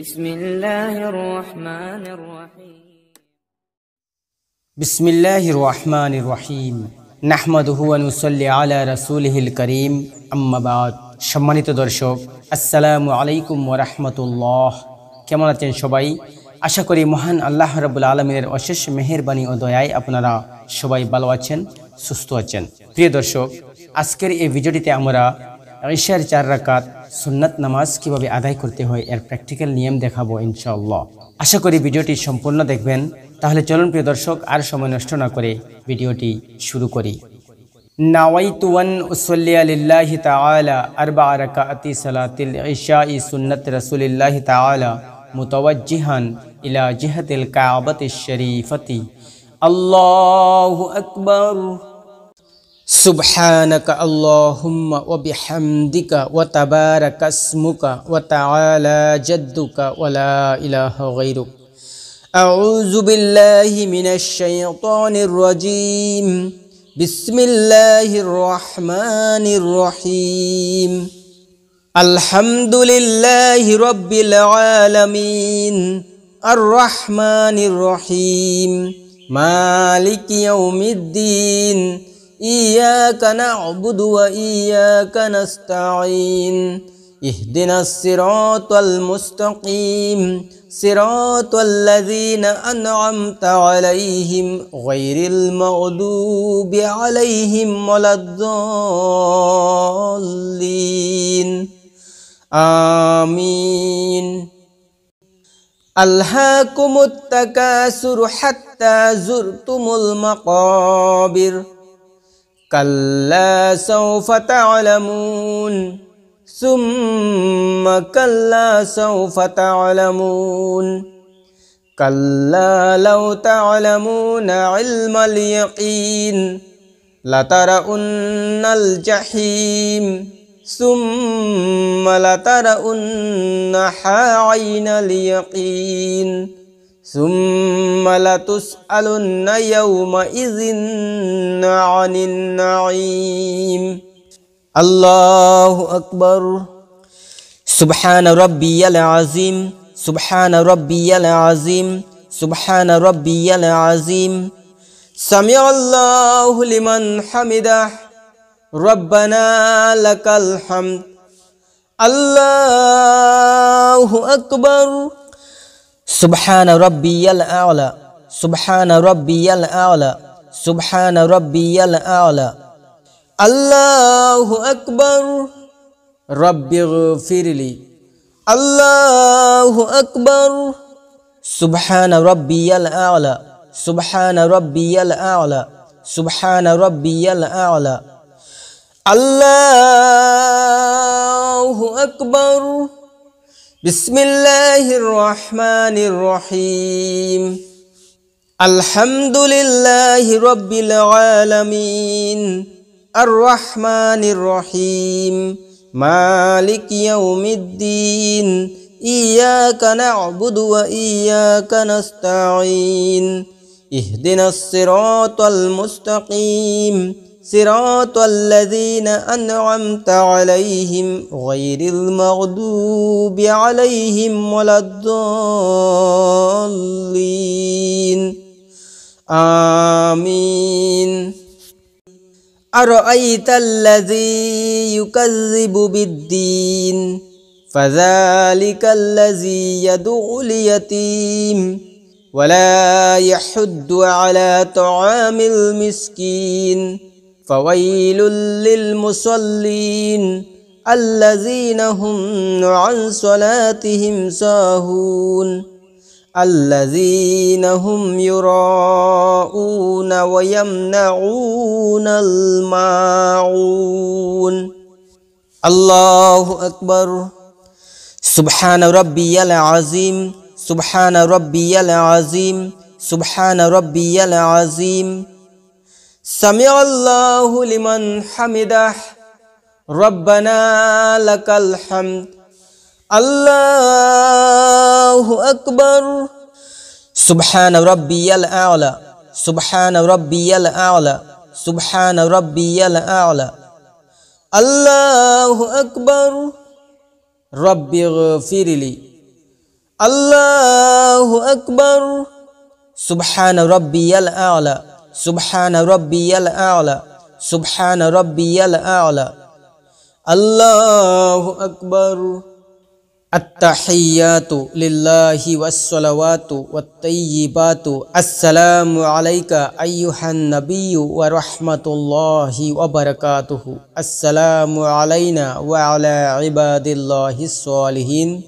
بسم الله الرحمن الرحيم بسم الله الرحمن الرحيم نحمده ونصلي على رسوله الكريم أما بعد সম্মানিত দর্শক আসসালামু আলাইকুম ওয়া রাহমাতুল্লাহ। কেমন আছেন সবাই? আশা করি মহান আল্লাহ রাব্বুল আলামিনের অশেষ মেহেরবানি ও দয়ায় আপনারা সবাই ভালো আছেন, সুস্থ আছেন। প্রিয় দর্শক, আজকের এই ভিডিওটিতে আমরা ইশার 4 রাকাত সুন্নাত নামাজ কিভাবে আদায় করতে হয় এর প্র্যাকটিক্যাল নিয়ম দেখাবো ইনশাআল্লাহ। আশা করি ভিডিওটি সম্পূর্ণ দেখবেন। তাহলে চলুন প্রিয় দর্শক, আর সময় নষ্ট না করে ভিডিওটি শুরু করি। নাওয়াইতু আন উসাল্লিয়া লিল্লাহি তাআলা আরবা রাকাতি সালাতিল ইশাই সুন্নাত রাসূলিল্লাহি তাআলা মুতাওয়াজ্জিহান ইলা জিহাতিল কাবাতিশ শরীফাতি। আল্লাহু আকবার। সুবহানাকা আল্লাহুম্মা ওয়া বিহামদিকা ওয়া তাবারাকা ইসমুকা ওয়া তাআলা জাদ্দুকা ওয়া লা ইলাহা গায়রুক। আউযু বিল্লাহি মিনাশ শাইতানির রাজীম। বিসমিল্লাহির রহমানির রহিম। আলহামদুলিল্লাহি রাব্বিল আলামিন আর রহমানির রহিম মালিকি ইয়াউমিদ্দিন। ইয়্যাকা না'বুদু ওয়া ইয়্যাকা নাস্তাঈন। ইহদিনাস সিরাতাল মুস্তাকিম সিরাতাল লাযীনা আন'আমতা আলাইহিম গায়রিল মাগদুবি আলাইহিম ওয়ালাদ-দাল্লিন। আমিন। আলহাকুমুত তাকাসুর হাত্তা যুরতুমুল মাকাবির। কাল্লা সাওফা তা'লামুন সুম্মা কাল্লা সাওফা তা'লামুন। কাল্লা লাউ তা'লামুনা ইলমাল ইয়াকিন লাতারাউন্নাল জাহিম সুম্মা লাতারাউন্নাহা আইনাল ইয়াকিন সুম্মা লাতুসআলুন্না ইয়াওমাইযিন আনিন নাঈম। আল্লাহু আকবার। সুবহান রাব্বিয়াল আযীম সুবহান রাব্বিয়াল আযীম সুবহান রাব্বিয়াল আযীম। সামিআল্লাহু লিমান হামিদাহ রব্বানা লাকাল হামদ। আল্লাহু আকবার। সুবহান রাব্বিয়াল আ'লা সুবহান রাব্বিয়াল আ'লা সুবহান রাব্বিয়াল আ'লা। আল্লাহু আকবার। রব্বিগফিরলি। আল্লাহু আকবার। সুবহান রাব্বিয়াল আ'লা সুবহান রাব্বিয়াল আ'লা সুবহান রাব্বিয়াল আ'লা। আল্লাহু আকবার। বিসমিল্লাহির রহমানির রহিম। আলহামদুলিল্লাহি রাব্বিল আলামিন আর রহমানির রহিম মালিকি ইয়াউমিদ্দিন। ইয়্যাকা না'বুদু ওয়া ইয়্যাকা নাস্তাঈন। ইহদিনাস সিরাতাল মুস্তাকিম সিরাতাল লাযীনা আন'আমতা আলাইহিম গায়রিল মাগদুবি আলাইহিম ওয়ালাদ-দাল্লিন। আমিন। আরাআইতাল্লাযী ইউকাযযিবু বিদ্দীন ফাযালিকাল্লাযী ইয়াদউল ইয়াতীম ওয়া লা ইয়াহুদ্দু আলা তুআমিল মিসকিন। ফাওয়াইলুল লিল মুসাল্লিন আল্লাযীনা হুম আন সালাতিহিম সাহুন আল্লাযীনা হুম ইউরাউনা ওয়া ইয়ামনাউনাল মাউন। আল্লাহু আকবার। সুবহান রাব্বিয়াল আযীম সুবহান রাব্বিয়াল আযীম সুবহান রাব্বিয়াল আযীম। সামিআল্লাহু লিমান হামিদাহ রব্বানা লাকাল হামদ। আল্লাহু আকবার। সুবহান রাব্বিয়াল আ'লা সুবহান রাব্বিয়াল আ'লা সুবহান রাব্বিয়াল আ'লা। আল্লাহু আকবার। রব্বিগফিরলি। আল্লাহু আকবার। সুবহান রাব্বিয়াল আ'লা, সুবহান রাব্বিয়াল আ'লা, সুবহান রাব্বিয়াল আ'লা। আল্লাহু আকবার। আত্তাহিয়াতু লিল্লাহি ওয়াসসালাওয়াতু ওয়াত-তাইয়্যিবাতু আসসালামু আলাইকা আইয়ুহান নাবিয়্যু ওয়া রাহমাতুল্লাহি ওয়া বারাকাতুহু। আসসালামু আলাইনা ওয়া আলা ইবাদিল্লাহিস সালিহিন।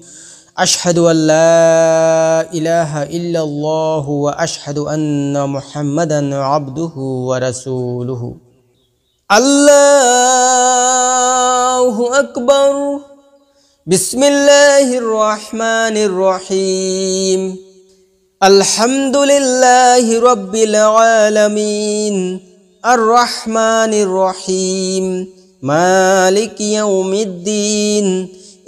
আশহাদু আল্লা ইলাহা ইল্লাল্লাহু ওয়া আশহাদু আন্না মুহাম্মাদান আবদুহু ওয়া রাসূলুহু। আল্লাহু আকবার। বিসমিল্লাহির রহমানির রহিম। আলহামদুলিল্লাহি রাব্বিল আলামিন আর রহমানির রহিম মালিকি ইয়াউমিদ্দিন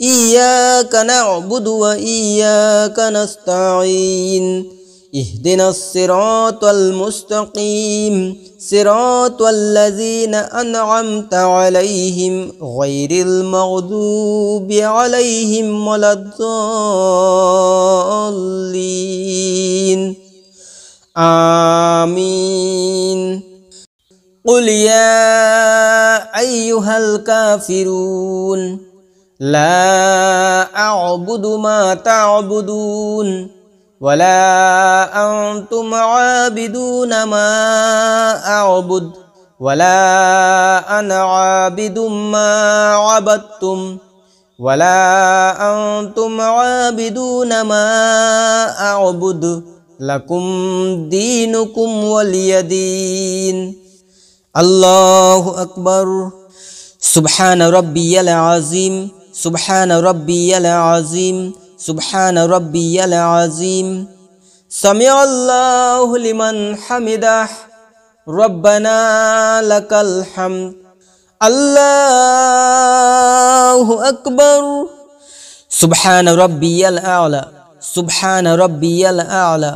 ইয়্যাকা না'বুদু ওয়া ইয়্যাকা নাস্তাঈন ইহদিনাস সিরাতাল মুস্তাকিম সিরাতাল লাযীনা আন'আমতা আলাইহিম গায়রিল মাগদুবি আলাইহিম ওয়ালাদ-দাল্লিন। আমিন। কুল ইয়া আইয়ুহাল কাফিরুন লা আ'বুদু মা তা'বুদুন ওয়ালা আনতুম আবিদুনা মা আ'বুদ ওয়ালা আনা আবিদুম মা আবাদতুম ওয়ালা আনতুম আবিদুনা মা আ'বুদ লাকুম দীনুকুম ওয়ালিয়াদিন। আল্লাহু আকবার। সুবহান রাব্বিয়াল আযীম, সুবহান রাব্বিয়াল আযীম, সুবহান রাব্বিয়াল আযীম। সামিআল্লাহু লিমান হামিদাহ, রব্বানা লাকাল হামদ। আল্লাহু আকবার। সুবহান রাব্বিয়াল আ'লা, সুবহান রাব্বিয়াল আ'লা,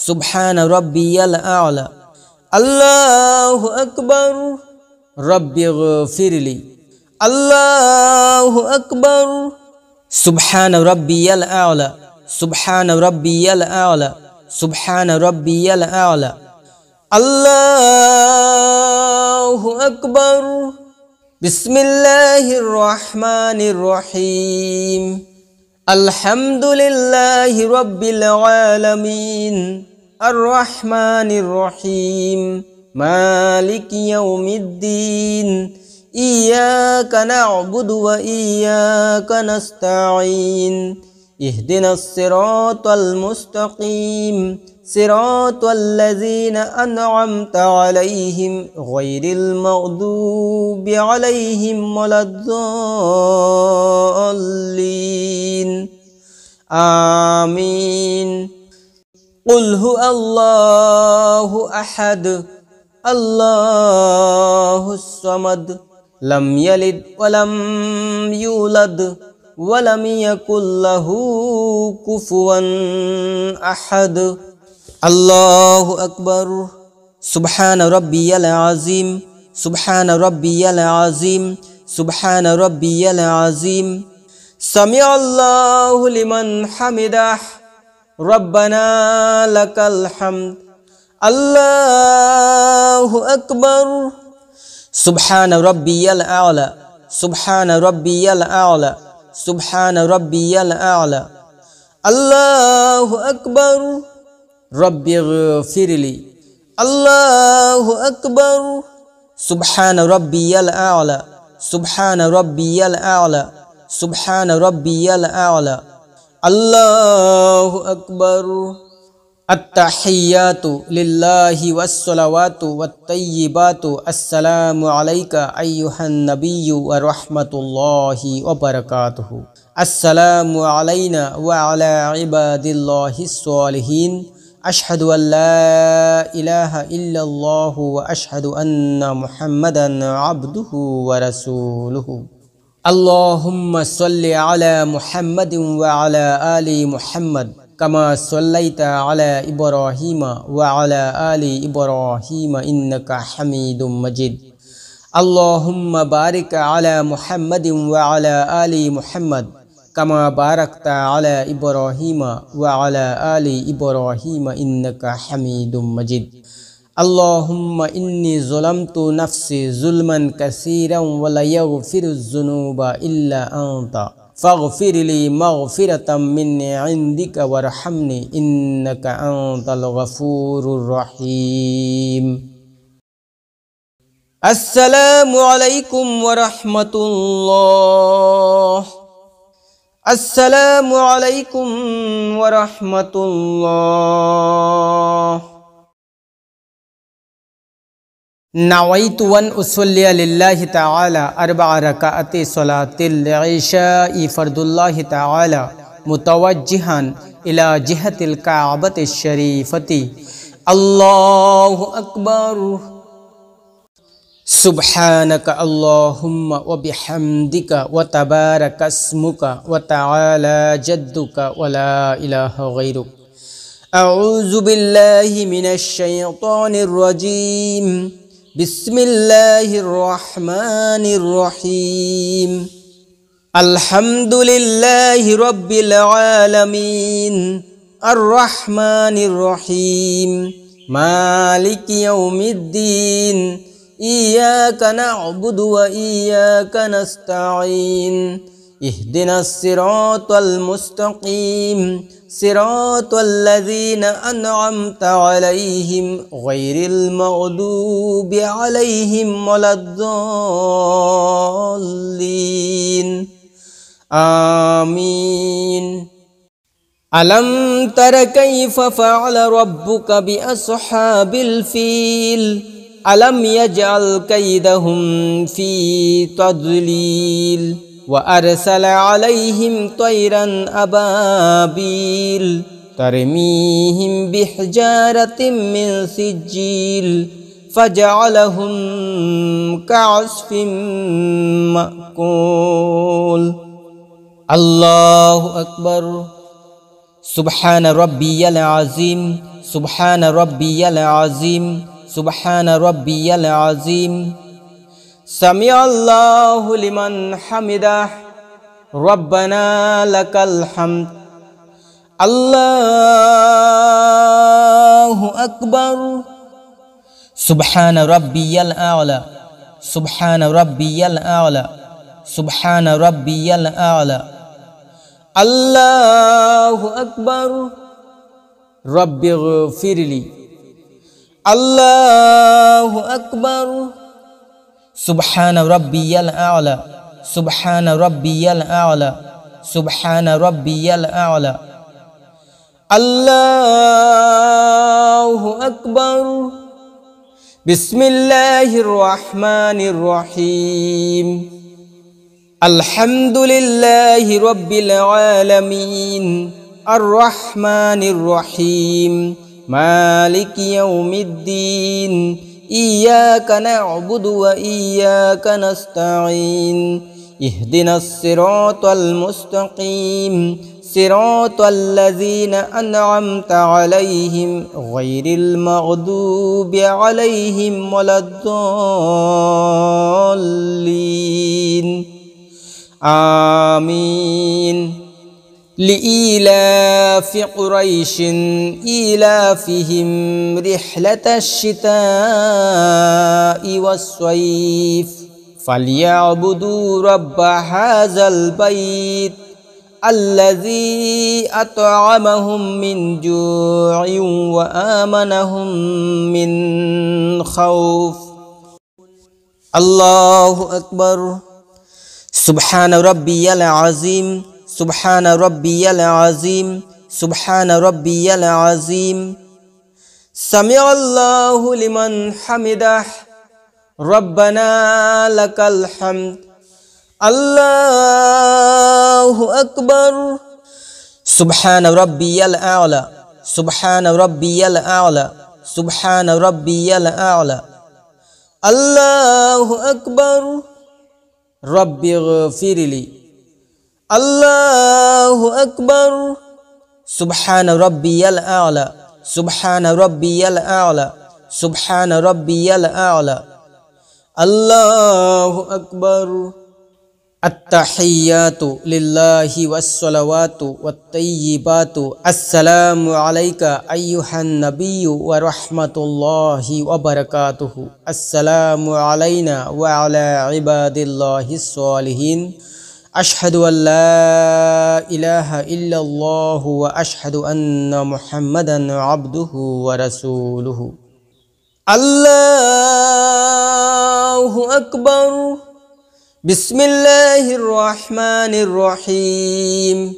সুবহান রাব্বিয়াল আ'লা। আল্লাহু আকবার। রব্বিগফিরলি। আল্লাহু আকবার। সুবহান রাব্বিয়াল আ'লা, সুবহান রাব্বিয়াল আ'লা, সুবহান রাব্বিয়াল আ'লা। আল্লাহু আকবার। বিসমিল্লাহির রহমানির রহিম। আলহামদুলিল্লাহি রাব্বিল আলামিন আর রহমানির রহিম মালিকি ইয়াউমিদ্দিন ইয়্যাকা না'বুদু ওয়া ইয়্যাকা নাস্তাঈন ইহদিনাস সিরাতাল মুস্তাকিম সিরাতাল লাযীনা আন'আমতা আলাইহিম গায়রিল মাগদুবি আলাইহিম ওয়ালাদ-দাল্লিন। আমিন। কুল হুয়াল্লাহু আহাদ, আল্লাহুস সামাদ, লাম ইয়ালিদ ওয়া লাম ইউলাদ ওয়া লাম ইয়াকুল লাহু কুফুয়ান আহাদ। আল্লাহু আকবার। সুবহান রাব্বিয়াল আযীম, সুবহান রাব্বিয়াল আযীম, সুবহান রাব্বিয়াল আযীম। সামিআল্লাহু লিমান হামিদাহ, রব্বানা লাকাল হামদ। আল্লাহু আকবার। সুবহান রাব্বিয়াল আ'লা, সুবহান রাব্বিয়াল আ'লা, সুবহান রাব্বিয়াল আ'লা। আল্লাহু আকবার। রব্বিগফিরলি। আল্লাহু আকবার। সুবহান রাব্বিয়াল আ'লা, সুবহান রাব্বিয়াল আ'লা, সুবহান রাব্বিয়াল আ'লা। আল্লাহু আকবার। আত্তাহিয়াতু লিল্লাহি ওয়াসসালাওয়াতু ওয়াত-তাইয়্যিবাতু আসসালামু আলাইকা আইয়ুহান নাবিয়্যু ওয়া রাহমাতুল্লাহি ওয়া বারাকাতুহু। আসসালামু আলাইনা ওয়া আলা ইবাদিল্লাহিস সালিহিন। আশহাদু আল্লা ইলাহা ইল্লাল্লাহু ওয়া আশহাদু আন্না মুহাম্মাদান আবদুহু ওয়া রাসূলুহু। আল্লাহুম্মা সাল্লি আলা মুহাম্মাদিন ওয়া আলা আলি মুহাম্মাদ কামা সাল্লাইতা আলা ইব্রাহিমা ওয়া আলা আলি ইব্রাহিমা ইন্নাকা হামিদুম মাজিদ। আল্লাহুম্মা বারিক আলা মুহাম্মাদিন ওয়া আলা আলি মুহাম্মাদ কামা বারাকতা আলা ইব্রাহিম ওয়া আলা আলি ইব্রাহিম ইন্নাকা হামিদুম মাজিদ। আল্লাহুম্মা ইন্নী যালামতু নাফসি যুলমান কাসীরান ওয়া লা ইয়াগফিরুয যুনুবা ইল্লা আনতা ফাগফিরলি মাগফিরাতাম মিন্নি ইনদিকা ওয়ারহামনি ইন্নাকা আনতাল গফুরুর রহিম। আসসালামু আলাইকুম ওয়া রাহমাতুল্লাহ। আসসালামু আলাইকুম ওয়া রাহমাতুল্লাহ। নাওয়াইতু আন উসাল্লিয়া লিল্লাহি তাআলা আরবা'a রাকাআতি সালাতিল ইশা'i ফরদুল্লাহি তাআলা মুতাওয়াজ্জিহান ইলা জিহাতিল কা'বাতিশ শরীফাতি। আল্লাহু আকবার। সুবহানাকা আল্লাহুম্মা ওয়া বিহামদিকা ওয়া তাবারাকা ইসমুকা ওয়া তাআলা জাদ্দুকা ওয়া লা ইলাহা গায়রুক। আউযু বিল্লাহি মিনাশ শাইতানির রাজীম। বিসমিল্লাহির রহমানির রহিম। আলহামদুলিল্লাহি রাব্বিল আলামিন আর রহমানির রহিম মালিকি ইয়াউমিদ্দিন ইয়্যাকা না'বুদু ওয়া ইয়্যাকা নাস্তাঈন ইহদিনাস সিরাতাল মুস্তাকিম সিরাতাল লাযীনা আন'আমতা আলাইহিম গায়রিল মাগদুবি আলাইহিম ওয়ালাদ-দাল্লিন আমিন। আলম তারা কাইফা ফাআলা রাব্বুকা বিআসহাবিল ফিল আলম ইয়াজআল কাইদাহুম ফি তাদলিল ওয়া আরসালা আলাইহিম তায়রান আবাবিল তারমিহিম বিহিজারাতিম মিন সিজ্জিল ফাজআলাহুম কা'আসফিম মা'কুল। আল্লাহু আকবার। সুবহান রাব্বিয়াল আযীম সুবহান রাব্বিয়াল আযীম সুবহান রাব্বিয়াল আযীম। সামিআল্লাহু লিমান হামিদাহ রব্বানা লাকাল হামদ। আল্লাহু আকবার। সুবহান রাব্বিয়াল আ'লা সুবহান রাব্বিয়াল আ'লা সুবহান রাব্বিয়াল আ'লা। আল্লাহু আকবার। রব্বিগফিরলি। আল্লাহু আকবার। সুবহান রাব্বিয়াল আ'লা সুবহান রাব্বিয়াল আ'লা সুবহান রাব্বিয়াল আ'লা। আল্লাহু আকবার। বিসমিল্লাহির রহমানির রহিম। আলহামদুলিল্লাহি রাব্বিল আলামিন আর রহমানির রহিম মালিকি ইয়াউমিদ্দিন ইয়্যাকা না'বুদু ওয়া ইয়্যাকা নাস্তাঈন ইহদিনাস সিরাতাল মুস্তাকিম সিরাতাল লাযীনা আন'আমতা আলাইহিম গায়রিল মাগদুবি আলাইহিম ওয়ালাদ-দাল্লিন আমিন। লিইলাফি কুরাইশিন ইলাফিহিম রিহলাতাশ শিতাই ওয়াস সাইফ ফালিয়াবুদু রাব্ব হাযাল বাইত আল্লাযী আত'আমাহুম মিন জু'ইন ওয়া আমানাহুম মিন খাউফ। আল্লাহু আকবার। সুবহান রাব্বিয়াল আযীম সুবহান রাব্বিয়াল আযীম সুবহান রাব্বিয়াল আযীম। সামিআল্লাহু লিমান হামিদাহ রব্বানা লাকাল হামদ। আল্লাহু আকবার। সুবহান রাব্বিয়াল আ'লা সুবহান রাব্বিয়াল আ'লা সুবহান রাব্বিয়াল আ'লা। আল্লাহু আকবার। রব্বিগফিরলি। আল্লাহু আকবার। সুবহান রাব্বিয়াল আ'লা সুবহান রাব্বিয়াল আ'লা সুবহান রাব্বিয়াল আ'লা। আল্লাহু আকবার। التحيات لله والصلوات والطيبات السلام عليك أيها النبي ورحمة الله وبركاته السلام علينا وعلى عباد الله الصالحين أشهد أن لا إله إلا الله وأشهد أن محمدا عبده ورسوله الله أكبر بسم الله الرحمن الرحيم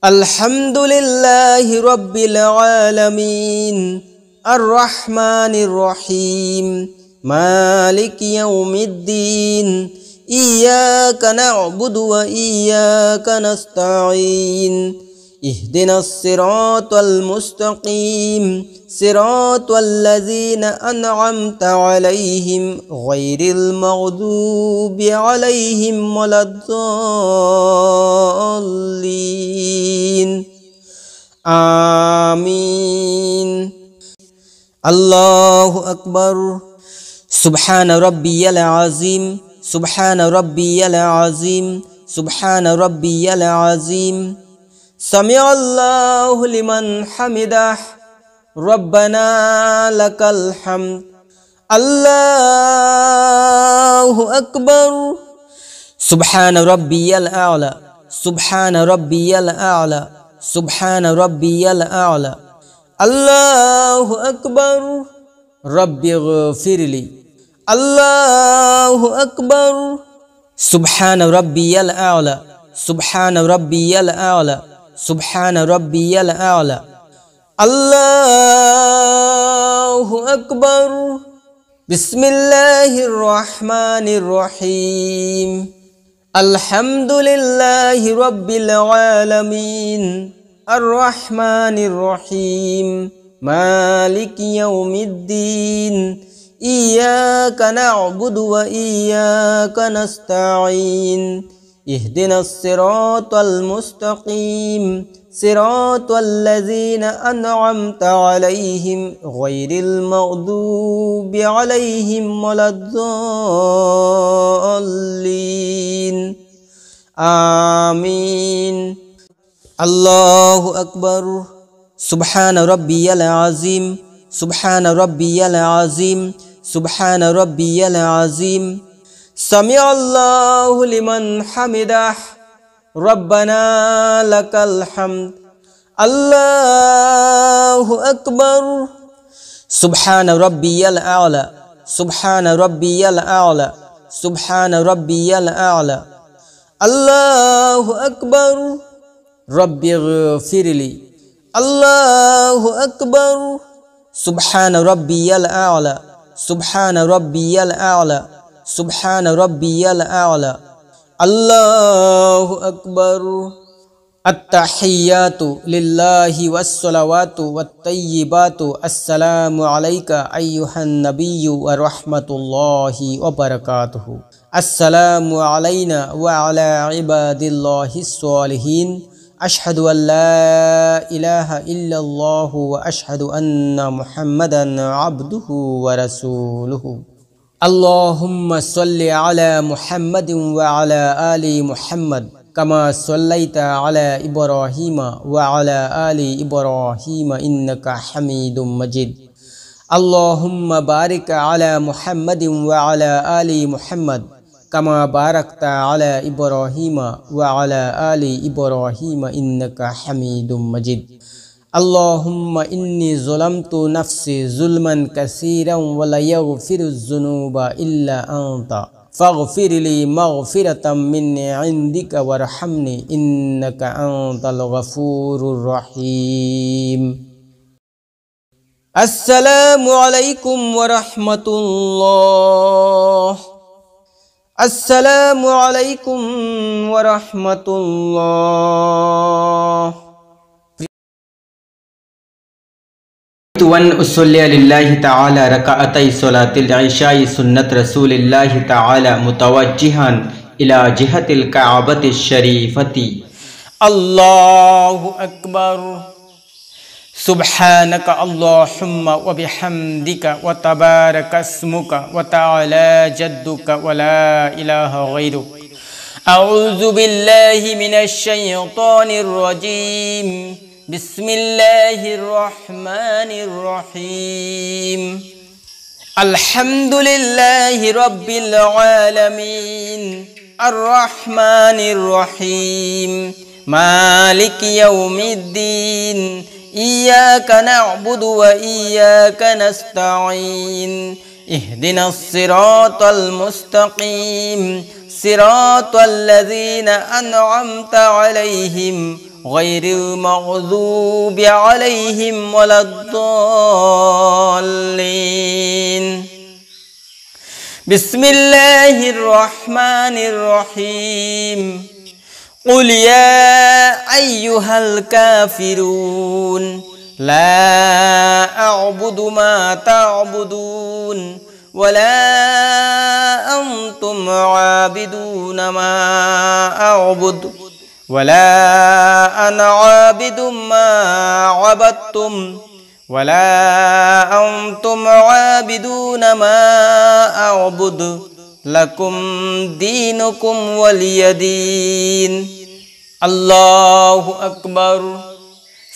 الحمد لله رب العالمين الرحمن الرحيم مالك يوم الدين إياك نعبد وإياك نستعين اهدنا الصراط المستقيم صراط الذين أنعمت عليهم غير المغضوب عليهم ولا الضالين آمين الله أكبر سبحان ربي العظيم سبحان ربي العظيم سبحان ربي العظيم سمع الله لمن حمده ربنا لك الحمد الله أكبر سبحان ربي الأعلى سبحان ربي الأعلى سبحان ربي الأعلى الله أكبر رب اغفر لي الله أكبر سبحان ربي الأعلى سبحان ربي الأعلى سبحان ربي الأعلى الله أكبر بسم الله الرحمن الرحيم الحمد لله رب العالمين الرحمن الرحيم مالك يوم الدين إياك نعبد وإياك نستعين اهدنا الصراط المستقيم صراط الذين أنعمت عليهم غير المغضوب عليهم ولا الضالين آمين الله أكبر سبحان ربي العظيم سبحان ربي العظيم سبحان ربي العظيم سمع الله لمن حمده ربنا لك الحمد الله أكبر سبحان ربي الأعلى سبحان ربي الأعلى سبحان ربي الأعلى الله أكبر رب اغفر لي الله أكبر سبحان ربي الأعلى سبحان ربي الأعلى سبحان ربي الأعلى الله أكبر التحيات لله والصلوات والطيبات السلام عليك أيها النبي ورحمة الله وبركاته السلام علينا وعلى عباد الله الصالحين أشهد أن لا إله إلا الله وأشهد أن محمدا عبده ورسوله اللهم صل على محمد وعلى آل محمد كما صليت على إبراهيم وعلى آل إبراهيم إنك حميد مجيد اللهم بارك على محمد وعلى آل محمد كما باركت على إبراهيم وعلى آل إبراهيم إنك حميد مجيد اللهم إني ظلمت نفسي ظلما كثيرا ولا يغفر الذنوب إلا أنت فاغفر لي مغفرة من عندك وارحمني إنك أنت الغفور الرحيم السلام عليكم ورحمة الله السلام عليكم ورحمة الله وأن أصلي لله تعالى ركعتي صلاة العشاء سنة رسول الله تعالى متوجها إلى جهة الكعبة الشريفة الله أكبر سبحانك اللهم وبحمدك وتبارك اسمك وتعالى جدك ولا إله غيرك أعوذ بالله من الشيطان الرجيم بسم الله الرحمن الرحيم الحمد لله رب العالمين الرحمن الرحيم مالك يوم الدين إياك نعبد وإياك نستعين اهدنا الصراط المستقيم صراط الذين أنعمت عليهم غير المغضوب عليهم ولا الضالين بسم الله الرحمن الرحيم قل يا أيها الكافرون لا أعبد ما تعبدون ولا أنتم عابدون ما أعبد ولا أنا عابد ما عبدتم ولا أنتم عابدون ما أعبد لكم دينكم ولي دين الله أكبر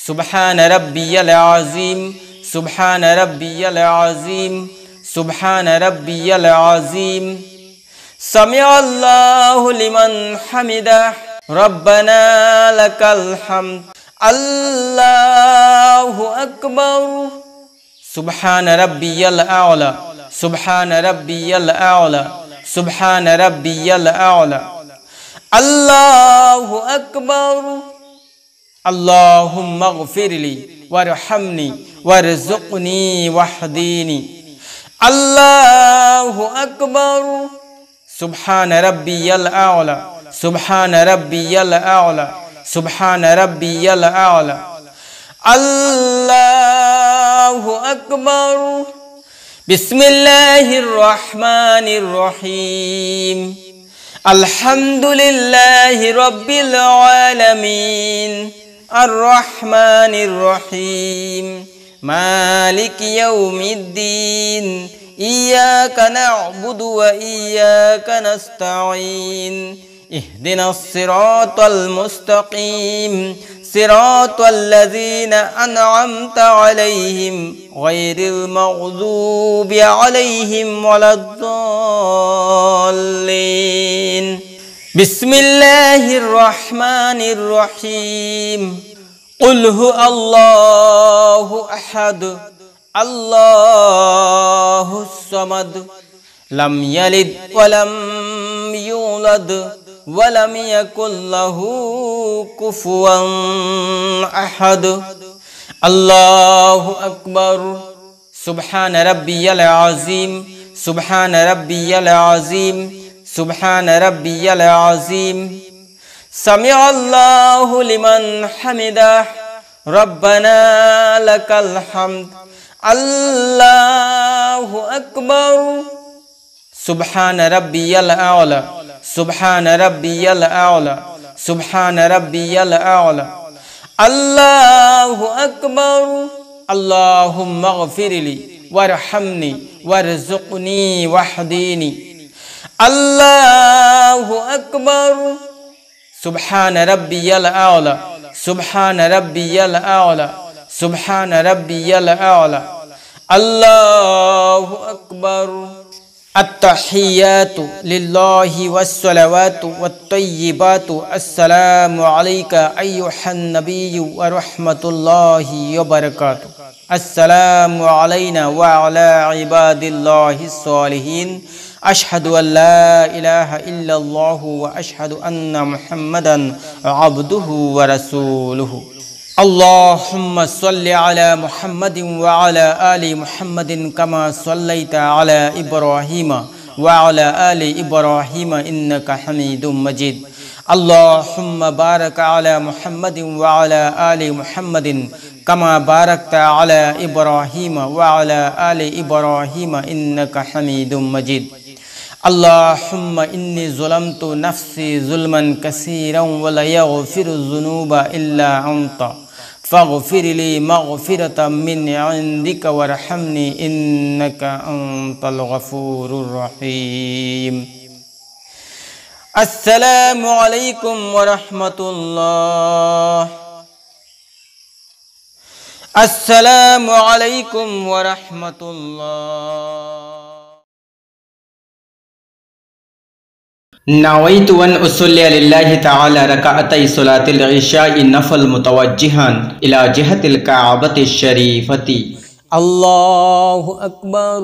سبحان ربي العظيم سبحان ربي العظيم سبحان ربي العظيم سمع الله لمن حمده ربنا لك الحمد الله أكبر سبحان ربي الأعلى سبحان ربي الأعلى سبحان ربي الأعلى الله أكبر اللهم اغفر لي وارحمني وارزقني واهدني الله أكبر سبحان ربي الأعلى سبحان ربي الأعلى سبحان ربي الأعلى الله أكبر بسم الله الرحمن الرحيم الحمد لله رب العالمين الرحمن الرحيم مالك يوم الدين إياك نعبد وإياك نستعين اهدنا الصراط المستقيم صراط الذين أنعمت عليهم غير المغضوب عليهم ولا الضالين بسم الله الرحمن الرحيم قل هو الله أحد الله الصمد لم يلد ولم يولد ولم يكن له كفوا أحد الله أكبر سبحان ربي العظيم سبحان ربي العظيم سبحان ربي العظيم سمع الله لمن حمده ربنا لك الحمد الله أكبر سبحان ربي الأعلى سبحان ربي الأعلى سبحان ربي الأعلى الله أكبر اللهم اغفر لي وارحمني وارزقني واهدني الله أكبر سبحان ربي الأعلى سبحان ربي الأعلى سبحان ربي الأعلى الله أكبر التحيات لله والصلوات والطيبات السلام عليك أيها النبي ورحمة الله وبركاته السلام علينا وعلى عباد الله الصالحين أشهد أن لا إله إلا الله وأشهد أن محمدا عبده ورسوله اللهم صل على محمد وعلى آل محمد كما صليت على إبراهيم وعلى آل إبراهيم إنك حميد مجيد اللهم بارك على محمد وعلى آل محمد كما باركت على إبراهيم وعلى آل إبراهيم إنك حميد مجيد اللهم إني ظلمت نفسي ظلما كثيرا ولا يغفر الذنوب إلا أنت فاغفر لي مغفرة من عندك وارحمني إنك أنت الغفور الرحيم আসসালামু আলাইকুম ওয়া রাহমাতুল্লাহ। আসসালামু আলাইকুম ওয়া রাহমাতুল্লাহ। নাওয়াইতু আন উসাল্লি লিল্লাহি তাআলা রাকাআতাই সালাতিল ইশা'i নফল মুতাওয়াজ্জিহান ইলা জিহাতিল কা'বাতিশ শরীফাতি। আল্লাহু আকবার।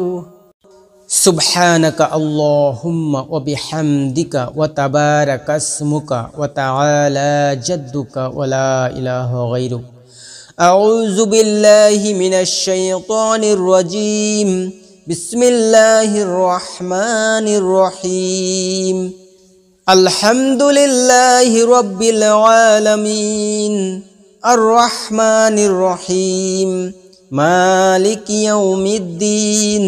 সুবহানাকা আল্লাহুম্মা ওয়া বিহামদিকা ওয়া তাবারাকা ইসমুকা ওয়া তাআলা জাদ্দুকা ওয়া লা ইলাহা গায়রুক। আউযু বিল্লাহি মিনাশ শাইতানির রাজীম। বিসমিল্লাহির রহমানির রহিম। আলহামদুলিল্লাহি রাব্বিল আলামিন আর রহমানির রহিম মালিকি ইয়াউমিদ্দিন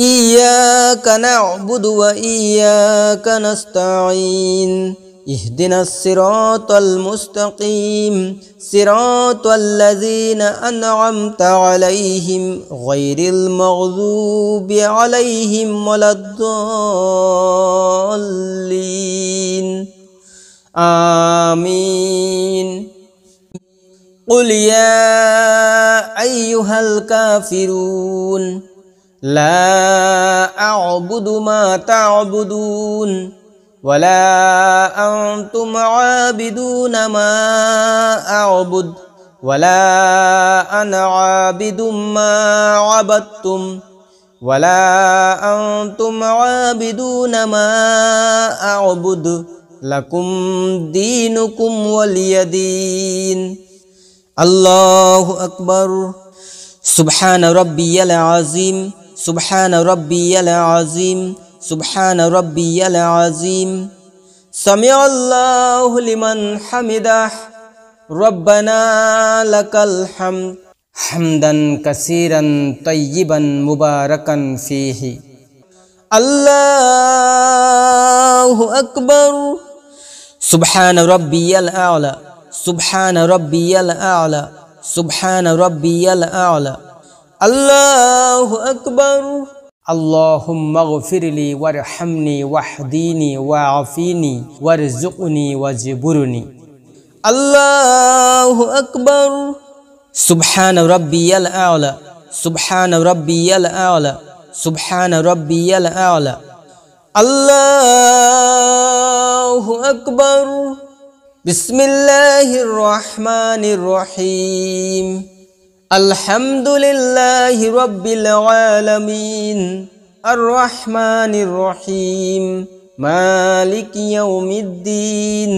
ইয়্যাকা না'বুদু ওয়া ইয়্যাকা নাস্তাঈন ইহদিনাস সিরাতাল মুস্তাকিম সিরাতাল লাযীনা আন'আমতা আলাইহিম গায়রিল মাগযুবি আলাইহিম ওয়ালাদ-দাল্লিন। আমিন। কুল ইয়া আইয়ুহাল কাফিরুন লা আ'বুদু মা তা'বুদুন ওয়ালা আনতুম আবিদুনা মা আ'বুদ ওয়ালা আনা আবিদুম মা আবাদতুম ওয়ালা আনতুম আবিদুনা মা আ'বুদ লাকুম দীনুকুম ওয়ালিয়াদিন। আল্লাহু আকবার। সুবহান রাব্বিয়াল আযীম সুবহান রাব্বিয়াল আযীম সুবহান রাব্বিয়াল আযীম। সামিআল্লাহু লিমান হামিদাহ রব্বানা লাকাল হামদ হামদান কাসীরান তাইয়িবান মুবারাকান ফীহি। আল্লাহু আকবার। সুবহান রাব্বিয়াল আ'লা সুবহান রাব্বিয়াল আ'লা সুবহান রাব্বিয়াল আ'লা। আল্লাহু আকবার। আল্লাহুম্মা গফিরলি ওয়ারহামনি ওয়াহদিনি ওয়াআফিনি ওয়ারযুকনি ওয়াজবুরনি। আল্লাহু আকবার। সুবহান রাব্বিয়াল আ'লা সুবহান রাব্বিয়াল আ'লা সুবহান রাব্বিয়াল আ'লা। আল্লাহু আকবার। বিসমিল্লাহির রহমানির রহিম। আলহামদুলিল্লাহি রাব্বিল আলামিন আর রহমানির রহিম মালিকি ইয়াউমিদ্দিন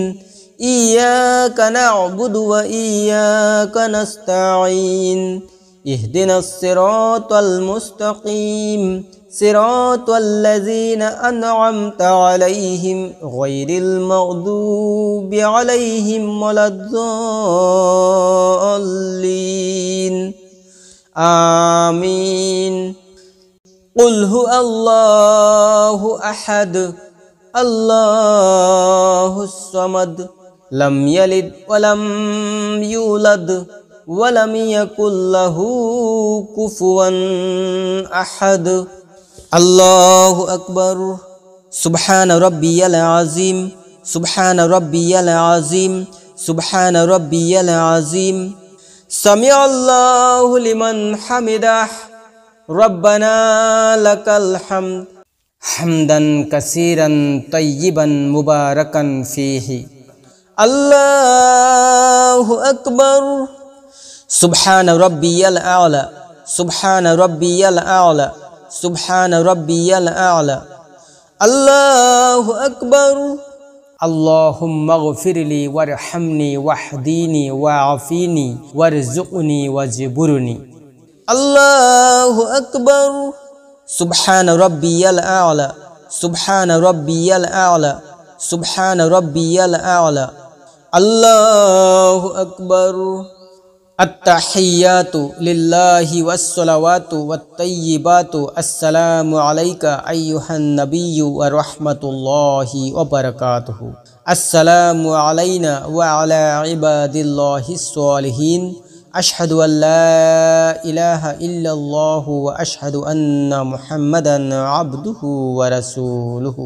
ইয়্যাকা না'বুদু ওয়া ইয়্যাকা নাস্তাঈন ইহদিনাস সিরাতাল মুস্তাকিম সিরাতাল লাযীনা আন'আমতা আলাইহিম গায়রিল মাগযুবি আলাইহিম ওয়ালাদ-দাল্লিন। আমিন। কুল হুয়াল্লাহু আহাদ আল্লাহুস সামাদ লাম ইয়ালিদ ওয়া লাম ইউলাদ ওয়া লাম ইয়াকুল লাহু কুফুয়ান আহাদ। আল্লাহু আকবার। সুবহান রাব্বিয়াল আযীম সুবহান রাব্বিয়াল আযীম সুবহান রাব্বিয়াল আযীম। সামিআল্লাহু লিমান হামিদাহ রব্বানা লাকাল হামদ হামদান কাসীরান তাইয়িবান মুবারাকান ফীহি। আল্লাহু আকবার। সুবহান রাব্বিয়াল আ'লা সুবহান রাব্বিয়াল আ'লা সুবহান রাব্বিয়াল আ'লা। আল্লাহু আকবার। আল্লাহুম্মা গফিরলি ওয়ারহামনি ওয়াহদিনি ওয়াআফিনি ওয়ারযুকনি ওয়াজবুরনি। আল্লাহু আকবার। সুবহান রাব্বিয়াল আ'লা সুবহান রাব্বিয়াল আ'লা সুবহান রাব্বিয়াল আ'লা। আল্লাহু আকবার। আত-তাহিয়াতু লিল্লাহি ওয়াস-সালাওয়াতু ওয়াত-তাইয়্যিবাতু আসসালামু আলাইকা আইয়ুহান নাবিয়্যু ওয়া রাহমাতুল্লাহি ওয়া বারাকাতুহু। আসসালামু আলাইনা ওয়া আলা ইবাদিল্লাহিস সালিহিন। আশহাদু আল্লা ইলাহা ইল্লাল্লাহু ওয়া আশহাদু আন্না মুহাম্মাদান আবদুহু ওয়া রাসূলুহু।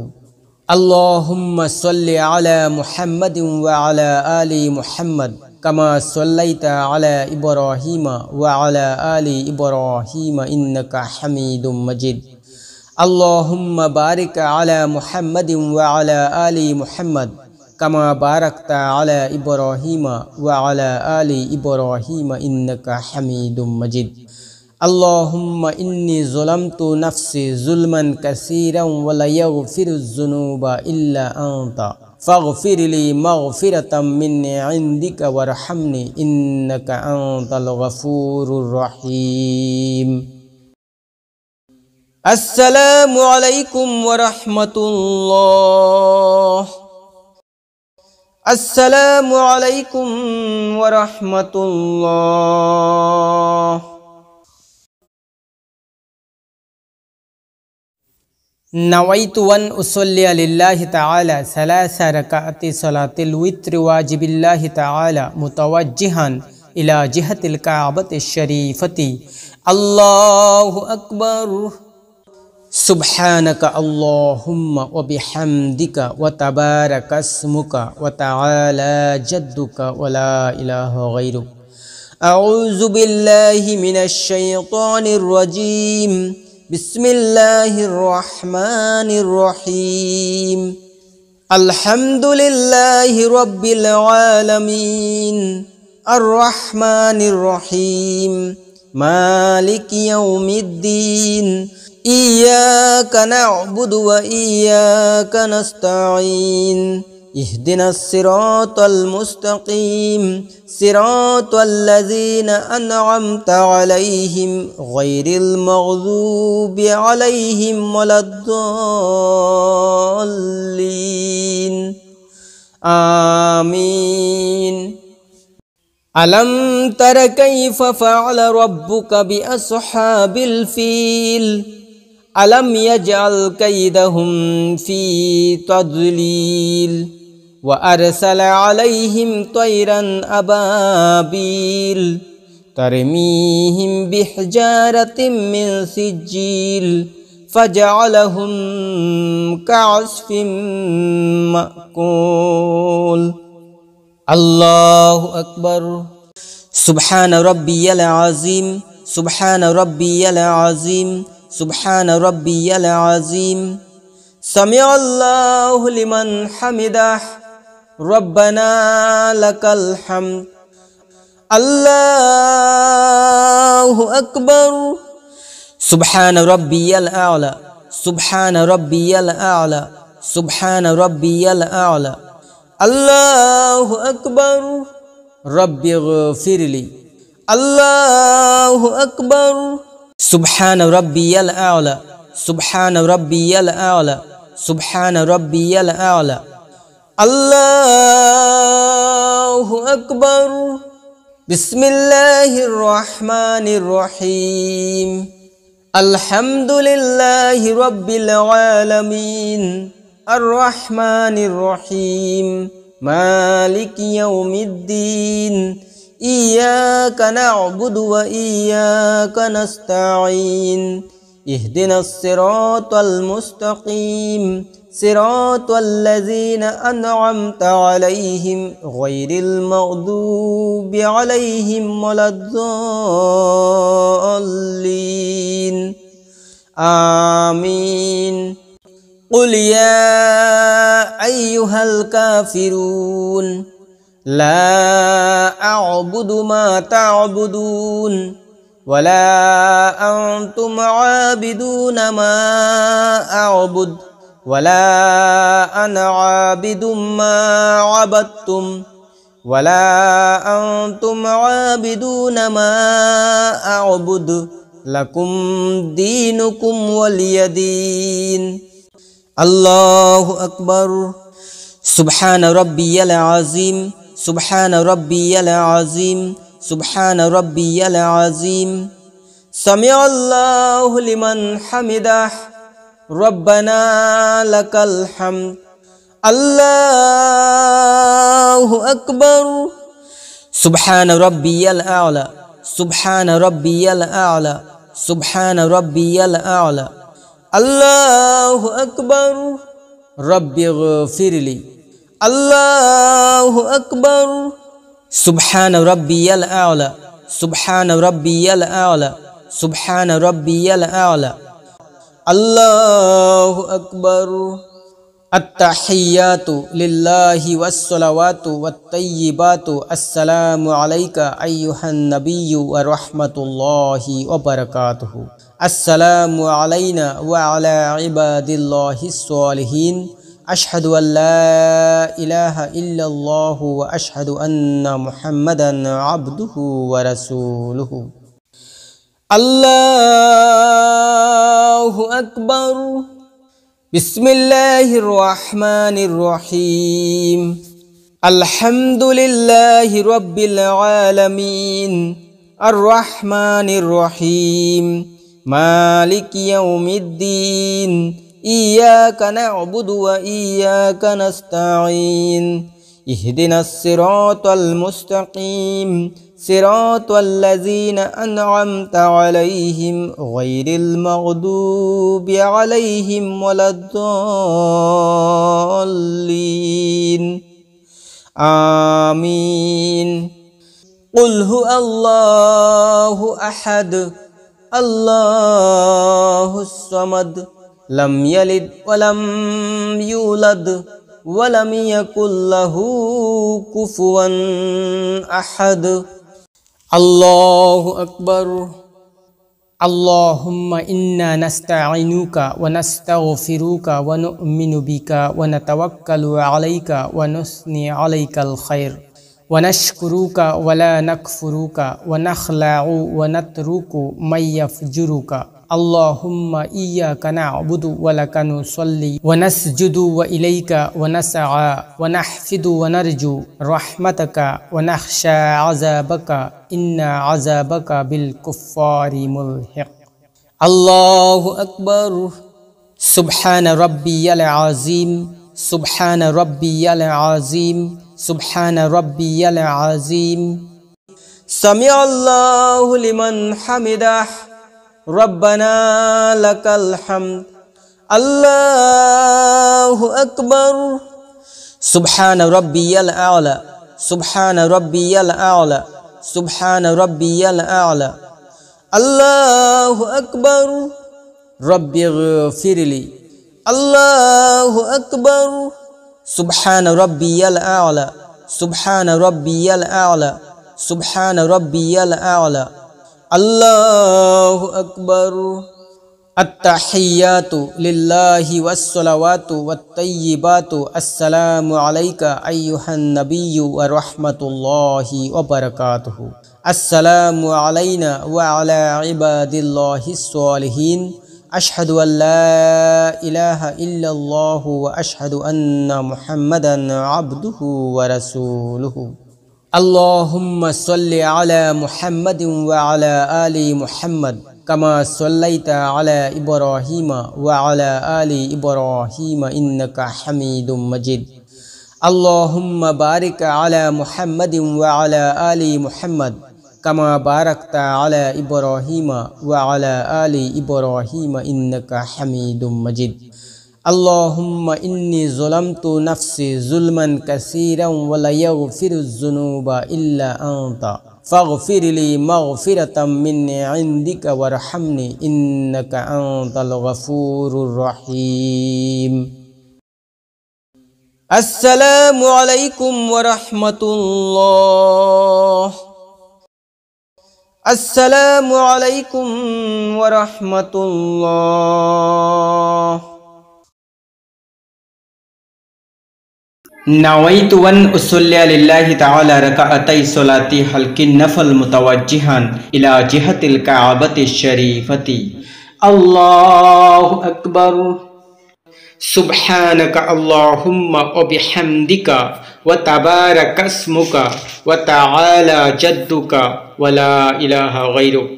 اللهم صل على محمد وعلى آل محمد كما صليت على إبراهيم وعلى آل إبراهيم إنك حميد مجيد اللهم بارك على محمد وعلى آل محمد كما باركت على إبراهيم وعلى آل إبراهيم إنك حميد مجيد اللهم إني ظلمت نفسي ظلما كثيرا ولا يغفر الذنوب إلا أنت فاغفر لي مغفرة من عندك وارحمني إنك أنت الغفور الرحيم السلام عليكم ورحمة الله السلام عليكم ورحمة الله نويت أن أصلي لله تعالى 3 ركعات صلاة الوتر واجب الله تعالى متوجها إلى جهة الكعبة الشريفة الله أكبر سبحانك اللهم وبحمدك وتبارك اسمك وتعالى جدك ولا إله غيرك أعوذ بالله من الشيطان الرجيم بسم الله الرحمن الرحيم الحمد لله رب العالمين الرحمن الرحيم مالك يوم الدين إياك نعبد وإياك نستعين اهدنا الصراط المستقيم صراط الذين أنعمت عليهم غير المغضوب عليهم ولا الضالين آمين ألم تر كيف فعل ربك بأصحاب الفيل ألم يجعل كيدهم في تضليل وأرسل عليهم طيرا أبابيل ترميهم بحجارة من سجيل فجعلهم كعصف مأكول الله أكبر سبحان ربي العظيم سبحان ربي العظيم سبحان ربي العظيم سمع الله لمن حمده ربنا لك الحمد الله أكبر سبحان ربي الأعلى سبحان ربي الأعلى سبحان ربي الأعلى الله أكبر رب اغفر لي الله أكبر سبحان ربي الأعلى سبحان ربي الأعلى سبحان ربي الأعلى الله أكبر بسم الله الرحمن الرحيم الحمد لله رب العالمين الرحمن الرحيم مالك يوم الدين إياك نعبد وإياك نستعين اهدنا الصراط المستقيم صراط الذين أنعمت عليهم غير المغضوب عليهم ولا الضالين آمين قل يا أيها الكافرون لا أعبد ما تعبدون ولا أنتم عابدون ما أعبد ولا أنا عابد ما عبدتم ولا أنتم عابدون ما أعبد لكم دينكم ولي دين الله أكبر سبحان ربي العظيم سبحان ربي العظيم سبحان ربي العظيم سمع الله لمن حمده ربنا لك الحمد الله أكبر سبحان ربي الأعلى سبحان ربي الأعلى سبحان ربي الأعلى الله أكبر رب اغفر لي. الله أكبر. سبحان ربي الأعلى. سبحان ربي الأعلى. سبحان ربي الأعلى. الله أكبر. التحيات لله والصلوات والطيبات. السلام عليك أيها النبي ورحمة الله وبركاته. السلام علينا وعلى عباد الله الصالحين. أشهد أن لا إله إلا الله وأشهد أن محمدا عبده ورسوله. الله أكبر. بسم الله الرحمن الرحيم. الحمد لله رب العالمين الرحمن الرحيم مالك يوم الدين إياك نعبد وإياك نستعين اهدنا الصراط المستقيم صراط الذين أنعمت عليهم غير المغضوب عليهم ولا الضالين آمين. قل هو الله أحد الله الصمد لم يلد ولم يولد ولم يكن له كفوا أحد. الله أكبر. اللهم إنا نستعينك ونستغفرك ونؤمن بك ونتوكل عليك ونثني عليك الخير ونشكرك ولا نكفرك ونخلع ونترك من يفجرك. اللهم إياك نعبد ولك نصلي ونسجد وإليك ونسعى ونحفد ونرجو رحمتك ونخشى عذابك إن عذابك بالكفار ملحق. الله أكبر. سبحان ربي العظيم. سبحان ربي العظيم. سبحان ربي العظيم. سمع الله لمن حمده ربنا لك الحمد. الله أكبر. سبحان ربي الأعلى. سبحان ربي الأعلى. سبحان ربي الأعلى. الله أكبر. رب اغفر لي. الله أكبر. سبحان ربي الأعلى. سبحان ربي الأعلى. سبحان ربي الأعلى. الله أكبر. التحيات لله والصلوات والطيبات. السلام عليك أيها النبي ورحمة الله وبركاته. السلام علينا وعلى عباد الله الصالحين. أشهد أن لا إله إلا الله وأشهد أن محمدا عبده ورسوله. اللهم صل على محمد وعلى آل محمد كما صليت على إبراهيم وعلى آل إبراهيم إنك حميد مجيد. اللهم بارك على محمد وعلى آل محمد كما باركت على إبراهيم وعلى آل إبراهيم إنك حميد مجيد. اللهم إني ظلمت نفسي ظلما كثيرا ولا يغفر الذنوب إلا أنت فاغفر لي مغفرة من عندك وارحمني إنك أنت الغفور الرحيم. السلام عليكم ورحمة الله. السلام عليكم ورحمة الله. نويت أن أصلي لله تعالى ركعتي صلاتي حلق النفل متوجها إلى جهة الكعبة الشريفة. الله أكبر. سبحانك اللهم وبحمدك وتبارك اسمك وتعالى جدك ولا إله غيرك.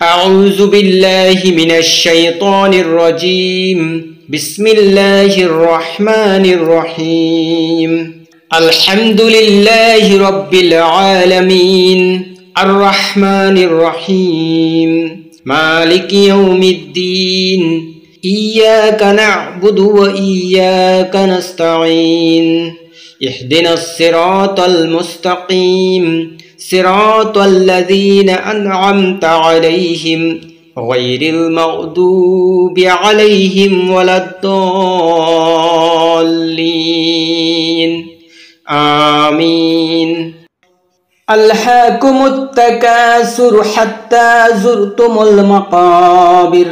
أعوذ بالله من الشيطان الرجيم. بسم الله الرحمن الرحيم. الحمد لله رب العالمين الرحمن الرحيم مالك يوم الدين إياك نعبد وإياك نستعين اهدنا الصراط المستقيم صراط الذين أنعمت عليهم غير المغضوب عليهم ولا الضالين آمين ألهاكم التكاثر حتى زرتم المقابر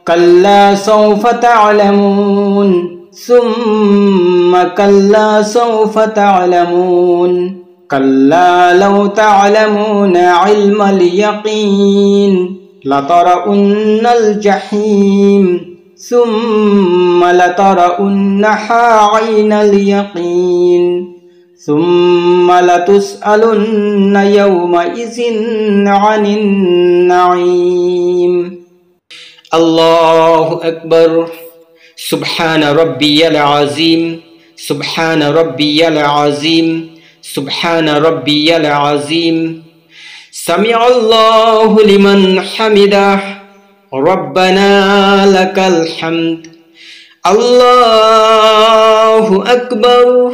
كلا سوف تعلمون ثم كلا سوف تعلمون كلا لو تعلمون علم اليقين لترؤن الجحيم ثم لترؤنها عين اليقين ثم لتسألن يومئذ عن النعيم الله أكبر سبحان ربي العظيم سبحان ربي العظيم سبحان ربي العظيم سمع الله لمن حمده ربنا لك الحمد الله أكبر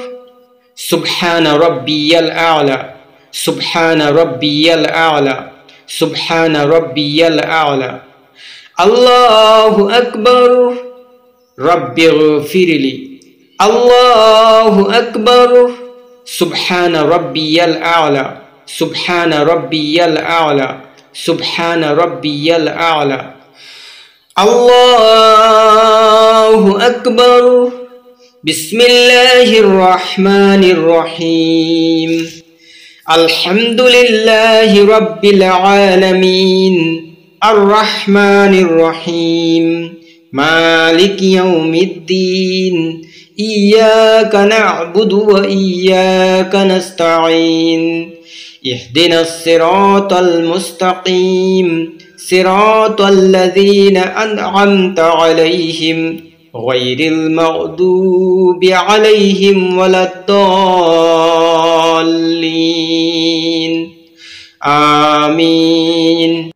سبحان ربي الأعلى سبحان ربي الأعلى سبحان ربي الأعلى الله أكبر رب اغفر لي الله أكبر سبحان ربي الأعلى سبحان ربي الأعلى سبحان ربي الأعلى الله أكبر بسم الله الرحمن الرحيم الحمد لله رب العالمين الرحمن الرحيم مالك يوم الدين إياك نعبد وإياك نستعين اهدنا الصراط المستقيم صراط الذين أنعمت عليهم غير المغضوب عليهم ولا الضالين آمين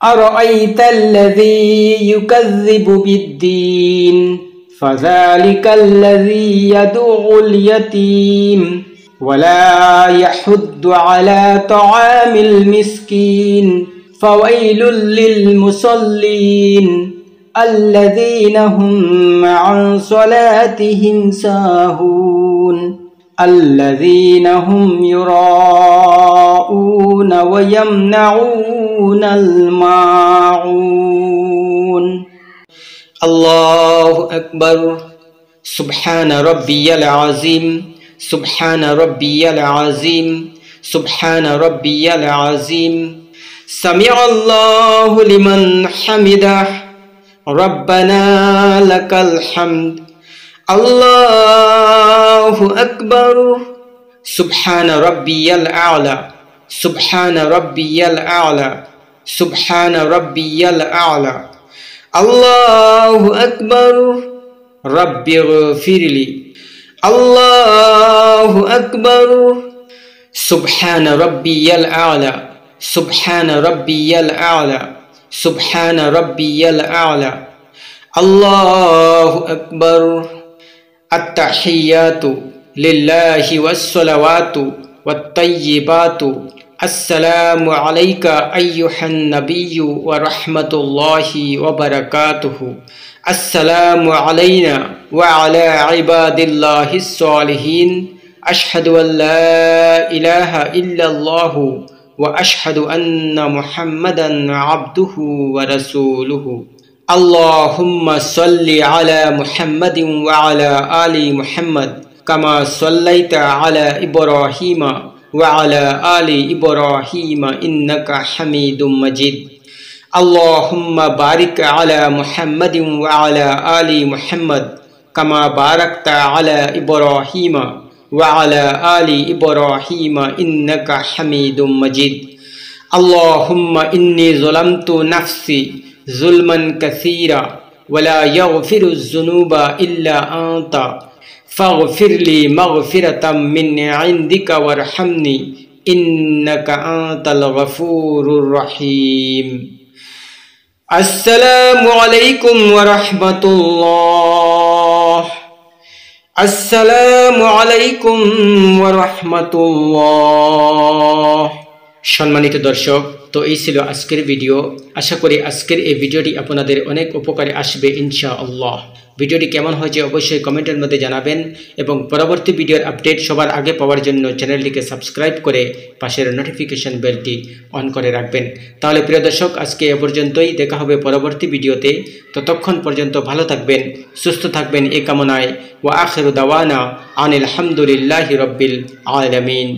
أرأيت الذي يكذب بالدين فذلك الذي يدعو اليتيم ولا يحض على طعام المسكين فويل للمصلين الذين هم عن صلاتهم ساهون الذين هم يراءون ويمنعون الماعون الله أكبر سبحان ربي العظيم سبحان ربي العظيم سبحان ربي العظيم سمع الله لمن حمده ربنا لك الحمد الله أكبر سبحان ربي الأعلى سبحان ربي الأعلى سبحان ربي الأعلى الله أكبر رب اغفر لي الله أكبر سبحان ربي الأعلى سبحان ربي الأعلى سبحان ربي الأعلى الله أكبر التحيات لله والصلوات والطيبات السلام عليك أيها النبي ورحمة الله وبركاته السلام علينا وعلى عباد الله الصالحين أشهد أن لا إله إلا الله وأشهد أن محمدا عبده ورسوله اللهم صل على محمد وعلى آل محمد كما صليت على إبراهيم وعلى آل إبراهيم إنك حميد مجيد اللهم بارك على محمد وعلى آل محمد كما باركت على إبراهيم وعلى آل إبراهيم إنك حميد مجيد اللهم إني ظلمت نفسي ظلما كثيرا ولا يغفر الذنوب إلا أنت فاغفر لي مغفرة من عندك وارحمني إنك أنت الغفور الرحيم আসসালামু আলাইকুম ওয়া রাহমাতুল্লাহ। আসসালামু আলাইকুম ওয়া রাহমাতুল্লাহ। সম্মানিত দর্শক, তো এই ছিল আজকের ভিডিও। আশা করি আজকের এই ভিডিওটি আপনাদের অনেক উপকারে আসবে ইনশাআল্লাহ। ভিডিওটি কেমন হয়েছে অবশ্যই কমেন্টের মধ্যে জানাবেন এবং পরবর্তী ভিডিওর আপডেট সবার আগে পাওয়ার জন্য চ্যানেলটিকে সাবস্ক্রাইব করে পাশের নোটিফিকেশন বেলটি অন করে রাখবেন। তাহলে প্রিয় দর্শক, আজকে এ পর্যন্তই। দেখা হবে পরবর্তী ভিডিওতে। ততক্ষণ পর্যন্ত ভালো থাকবেন, সুস্থ থাকবেন এই কামনায়। ওয়া আখিরু দাওয়ানা আনিল হামদুলিল্লাহি রাব্বিল আলামিন।